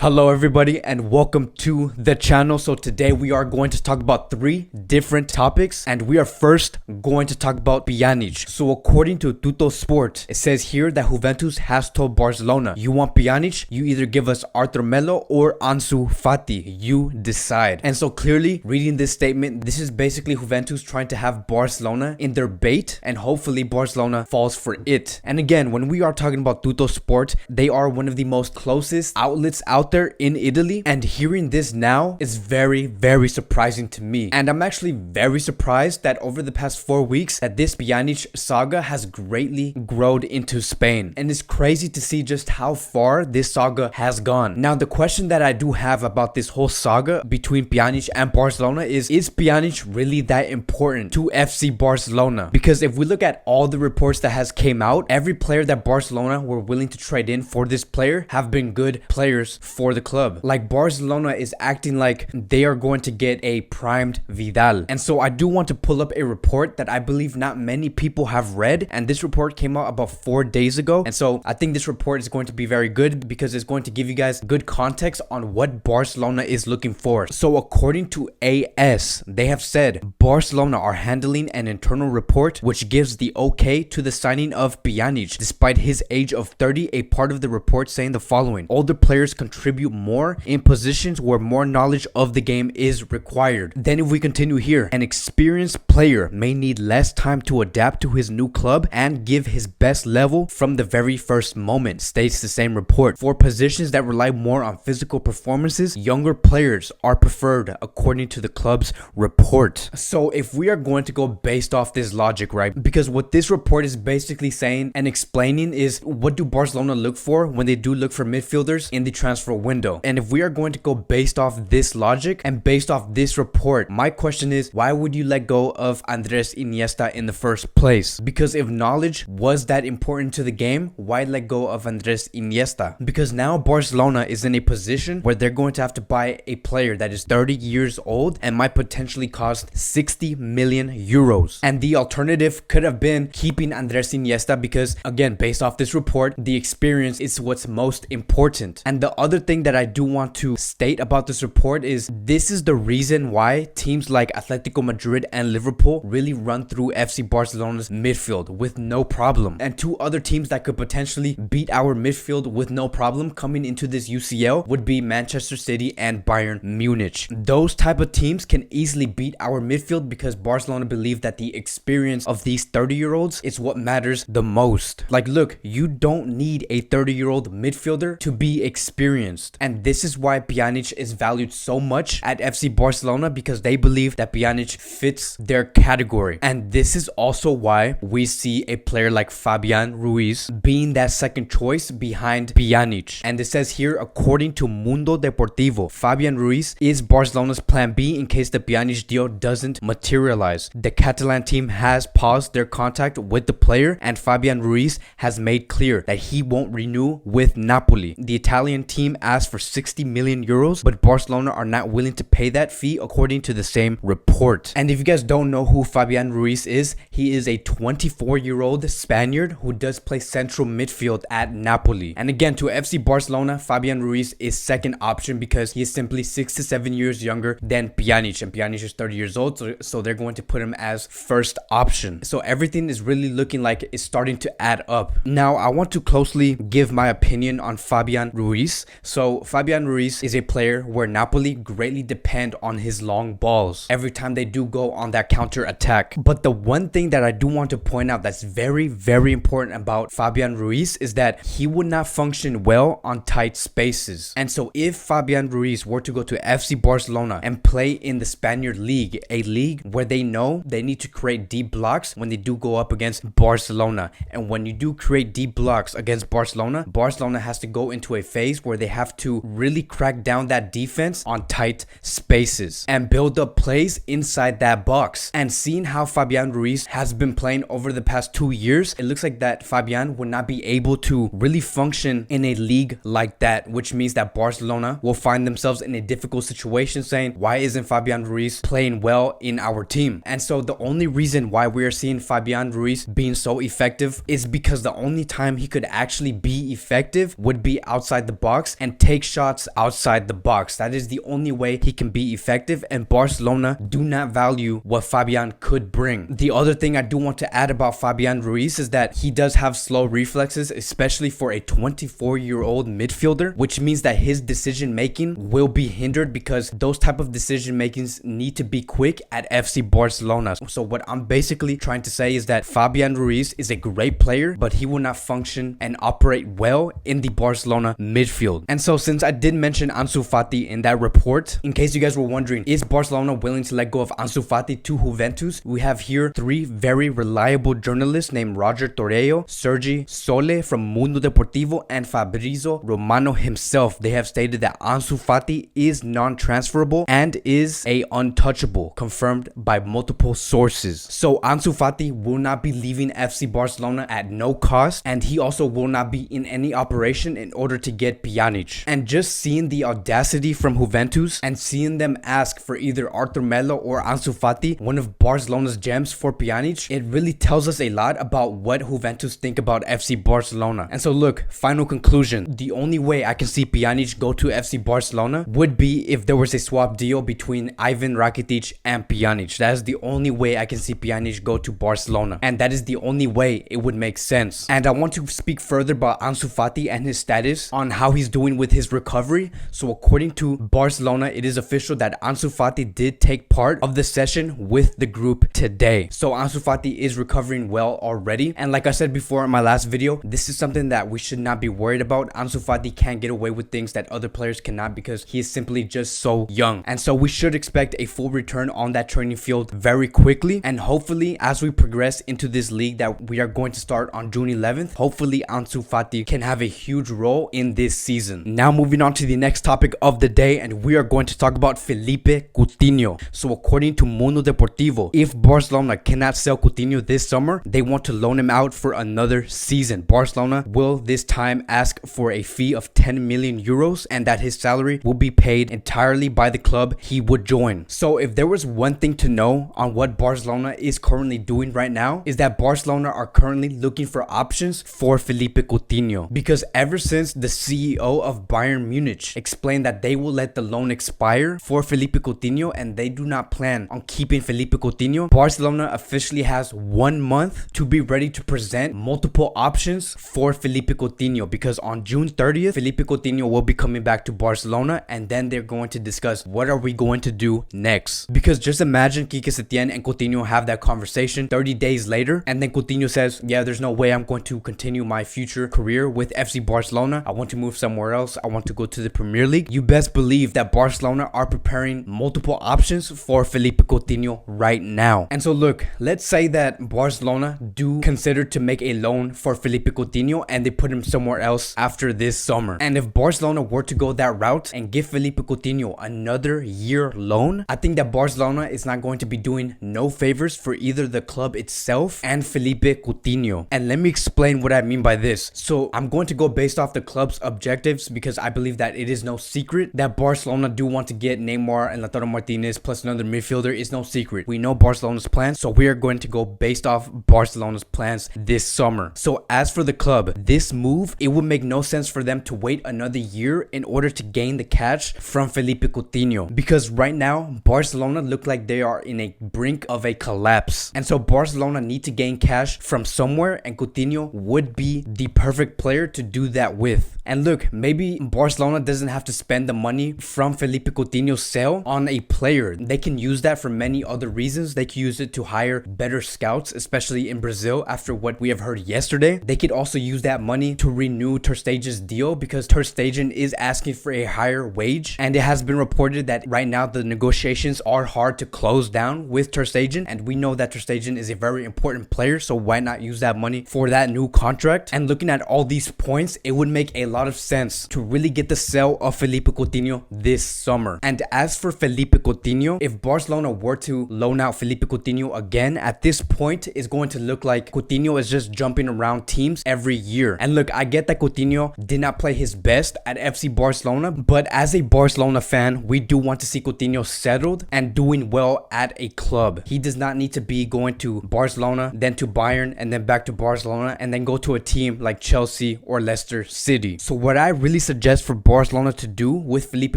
Hello everybody and welcome to the channel. So today we are going to talk about 3 different topics, and we are first going to talk about Pjanic. So according to Tutto Sport, it says here that Juventus has told Barcelona, you want Pjanic, you either give us Arthur Melo or Ansu Fati, you decide. And so clearly reading this statement, this is basically Juventus trying to have Barcelona in their bait, and hopefully Barcelona falls for it. And again, when we are talking about Tutto Sport, they are one of the most closest outlets out there in Italy, and hearing this now is very surprising to me. And I'm actually very surprised that over the past 4 weeks that this Pjanic saga has greatly grown into Spain, and it's crazy to see just how far this saga has gone. Now the question that I do have about this whole saga between Pjanic and Barcelona is Pjanic really that important to FC Barcelona? Because if we look at all the reports that has came out, every player that Barcelona were willing to trade in for this player have been good players for the club. Like Barcelona is acting like they are going to get a primed Vidal. And so I do want to pull up a report that I believe not many people have read, and this report came out about 4 days ago. And so I think this report is going to be very good because it's going to give you guys good context on what Barcelona is looking for. So according to AS, they have said Barcelona are handling an internal report which gives the okay to the signing of Pjanic despite his age of 30. A part of the report saying the following: older players contribute more in positions where more knowledge of the game is required. Then if we continue here, an experienced player may need less time to adapt to his new club and give his best level from the very first moment, states the same report. For positions that rely more on physical performances, younger players are preferred according to the club's report. So if we are going to go based off this logic, right, because what this report is basically saying and explaining is what do Barcelona look for when they do look for midfielders in the transfer window. And if we are going to go based off this logic and based off this report, my question is, why would you let go of Andres Iniesta in the first place? Because if knowledge was that important to the game, why let go of Andres Iniesta? Because now Barcelona is in a position where they're going to have to buy a player that is 30 years old and might potentially cost 60 million euros. And the alternative could have been keeping Andres Iniesta because, again, based off this report, the experience is what's most important. And the other thing that I do want to state about this report is this is the reason why teams like Atletico Madrid and Liverpool really run through FC Barcelona's midfield with no problem. And 2 other teams that could potentially beat our midfield with no problem coming into this UCL would be Manchester City and Bayern Munich. Those type of teams can easily beat our midfield because Barcelona believe that the experience of these 30-year-olds is what matters the most. Like, look, you don't need a 30-year-old midfielder to be experienced. And this is why Pjanic is valued so much at FC Barcelona, because they believe that Pjanic fits their category. And this is also why we see a player like Fabian Ruiz being that second choice behind Pjanic. And it says here, according to Mundo Deportivo, Fabian Ruiz is Barcelona's plan B in case the Pjanic deal doesn't materialize. The Catalan team has paused their contact with the player, and Fabian Ruiz has made clear that he won't renew with Napoli. The Italian team asked for 60 million euros, but Barcelona are not willing to pay that fee according to the same report. And if you guys don't know who Fabian Ruiz is, he is a 24-year-old Spaniard who does play central midfield at Napoli. And again, to FC Barcelona, Fabian Ruiz is second option because he is simply 6 to 7 years younger than Pjanic, and Pjanic is 30 years old, so they're going to put him as first option. So everything is really looking like it's starting to add up. Now I want to closely give my opinion on Fabian Ruiz. So Fabian Ruiz is a player where Napoli greatly depend on his long balls every time they do go on that counter attack. But the one thing that I do want to point out that's very important about Fabian Ruiz is that he would not function well on tight spaces. And so if Fabian Ruiz were to go to FC Barcelona and play in the Spaniard league, a league where they know they need to create deep blocks when they do go up against Barcelona, and when you do create deep blocks against Barcelona, Barcelona has to go into a phase where they have to really crack down that defense on tight spaces and build up plays inside that box. And seeing how Fabian Ruiz has been playing over the past 2 years, it looks like that Fabian would not be able to really function in a league like that, which means that Barcelona will find themselves in a difficult situation saying, why isn't Fabian Ruiz playing well in our team? And so the only reason why we are seeing Fabian Ruiz being so effective is because the only time he could actually be effective would be outside the box, and and take shots outside the box. That is the only way he can be effective, and Barcelona do not value what Fabian could bring. The other thing I do want to add about Fabian Ruiz is that he does have slow reflexes, especially for a 24-year-old midfielder, which means that his decision making will be hindered because those type of decision makings need to be quick at FC Barcelona. So what I'm basically trying to say is that Fabian Ruiz is a great player, but he will not function and operate well in the Barcelona midfield. And so since I did mention Ansu Fati in that report, in case you guys were wondering, is Barcelona willing to let go of Ansu Fati to Juventus? We have here three very reliable journalists named Roger Torreo, Sergi Sole from Mundo Deportivo, and Fabrizio Romano himself. They have stated that Ansu Fati is non-transferable and is a untouchable, confirmed by multiple sources. So Ansu Fati will not be leaving FC Barcelona at no cost, and he also will not be in any operation in order to get Pjanic. And just seeing the audacity from Juventus and seeing them ask for either Arthur Melo or Ansu Fati, one of Barcelona's gems, for Pjanic, it really tells us a lot about what Juventus think about FC Barcelona. And so look, final conclusion, the only way I can see Pjanic go to FC Barcelona would be if there was a swap deal between Ivan Rakitic and Pjanic. That is the only way I can see Pjanic go to Barcelona, and that is the only way it would make sense. And I want to speak further about Ansu Fati and his status on how he's doing with his recovery. So according to Barcelona, it is official that Ansu Fati did take part of the session with the group today. So Ansu Fati is recovering well already, and like I said before in my last video, this is something that we should not be worried about. Ansu Fati can't get away with things that other players cannot because he is simply just so young, and so we should expect a full return on that training field very quickly. And hopefully, as we progress into this league that we are going to start on June 11th, hopefully Ansu Fati can have a huge role in this season. Now moving on to the next topic of the day, and we are going to talk about Felipe Coutinho. So according to Mundo Deportivo, if Barcelona cannot sell Coutinho this summer, they want to loan him out for another season. Barcelona will this time ask for a fee of 10 million euros, and that his salary will be paid entirely by the club he would join. So if there was one thing to know on what Barcelona is currently doing right now, is that Barcelona are currently looking for options for Felipe Coutinho, because ever since the CEO of Bayern Munich explained that they will let the loan expire for Felipe Coutinho and they do not plan on keeping Felipe Coutinho, Barcelona officially has 1 month to be ready to present multiple options for Felipe Coutinho, because on June 30th, Felipe Coutinho will be coming back to Barcelona, and then they're going to discuss what are we going to do next. Because just imagine Quique Setién and Coutinho have that conversation 30 days later, and then Coutinho says, yeah, there's no way I'm going to continue my future career with FC Barcelona. I want to move somewhere else. I want to go to the Premier League. You best believe that Barcelona are preparing multiple options for Felipe Coutinho right now. And so look, let's say that Barcelona do consider to make a loan for Felipe Coutinho and they put him somewhere else after this summer. And if Barcelona were to go that route and give Felipe Coutinho another year loan, I think that Barcelona is not going to be doing no favors for either the club itself and Felipe Coutinho. And let me explain what I mean by this. So I'm going to go based off the club's objectives, because I believe that it is no secret that Barcelona do want to get Neymar and Lautaro Martinez plus another midfielder. Is no secret. We know Barcelona's plans, so we are going to go based off Barcelona's plans this summer. So as for the club, this move, it would make no sense for them to wait another year in order to gain the cash from Felipe Coutinho, because right now Barcelona look like they are in a brink of a collapse, and so Barcelona need to gain cash from somewhere, and Coutinho would be the perfect player to do that with. And look, maybe Barcelona doesn't have to spend the money from Felipe Coutinho's sale on a player. They can use that for many other reasons. They can use it to hire better scouts, especially in Brazil after what we have heard yesterday. They could also use that money to renew Ter Stegen's deal, because Ter Stegen is asking for a higher wage, and it has been reported that right now the negotiations are hard to close down with Ter Stegen, and we know that Ter Stegen is a very important player, so why not use that money for that new contract? And looking at all these points, it would make a lot of sense to really get the sale of Felipe Coutinho this summer. And as for Felipe Coutinho, if Barcelona were to loan out Felipe Coutinho again, at this point it's going to look like Coutinho is just jumping around teams every year. And look, I get that Coutinho did not play his best at FC Barcelona, but as a Barcelona fan, we do want to see Coutinho settled and doing well at a club. He does not need to be going to Barcelona, then to Bayern, and then back to Barcelona, and then go to a team like Chelsea or Leicester City. So what I really suggest for Barcelona to do with Felipe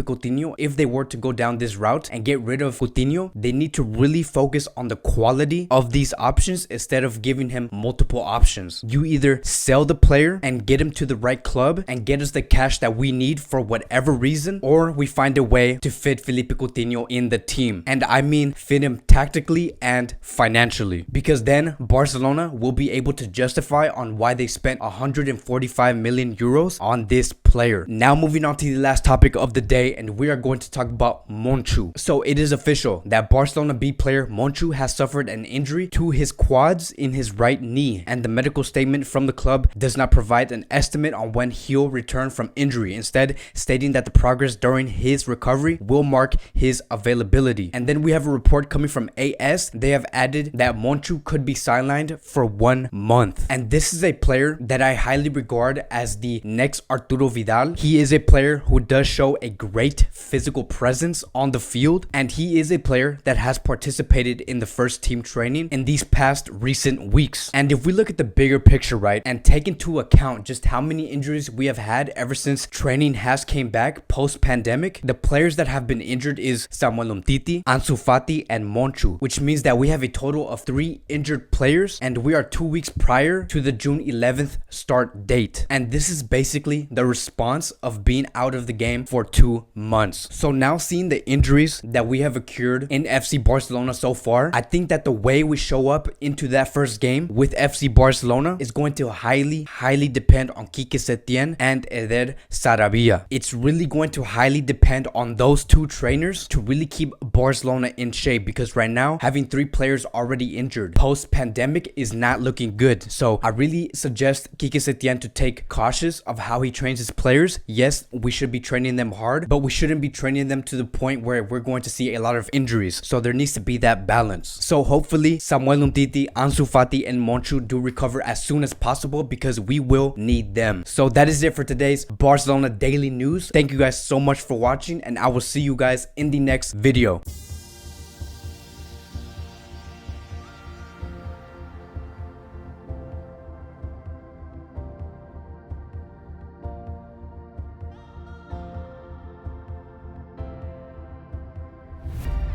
Coutinho, if they were to go down this route and get rid of Coutinho, they need to really focus on the quality of these options instead of giving him multiple options. You either sell the player and get him to the right club and get us the cash that we need for whatever reason, or we find a way to fit Felipe Coutinho in the team. And I mean fit him tactically and financially, because then Barcelona will be able to justify on why they spent 145 million euros on this player. Now moving on to the last topic of the day, and we are going to talk about Monchu. So it is official that Barcelona B player Monchu has suffered an injury to his quads in his right knee, and the medical statement from the club does not provide an estimate on when he'll return from injury, instead stating that the progress during his recovery will mark his availability. And then we have a report coming from AS. They have added that Monchu could be sidelined for 1 month, and this is a player that I highly regard as the next Arturo Vidal. He is a player who does show a great physical presence on the field, and he is a player that has participated in the first team training in these past recent weeks. And if we look at the bigger picture, right, and take into account just how many injuries we have had ever since training has came back post-pandemic, the players that have been injured is Samuel Umtiti, Ansu Fati, and Monchu, which means that we have a total of 3 injured players, and we are 2 weeks prior to the June 11th start date. And this is basically the response of being out of the game for 2 months. So now seeing the injuries that we have accrued in FC Barcelona so far, I think that the way we show up into that first game with FC Barcelona is going to highly depend on Quique Setién and Eder Sarabia. It's really going to highly depend on those 2 trainers to really keep Barcelona in shape, because right now having 3 players already injured post-pandemic is not looking good. So I really suggest Quique Setién to take cautious of how he trains his players. Yes, we should be training them hard, but we shouldn't be training them to the point where we're going to see a lot of injuries. So there needs to be that balance. So hopefully Samuel Umtiti, Ansu Fati, and Monchu do recover as soon as possible, because we will need them. So that is it for today's Barcelona Daily News. Thank you guys so much for watching, and I will see you guys in the next video.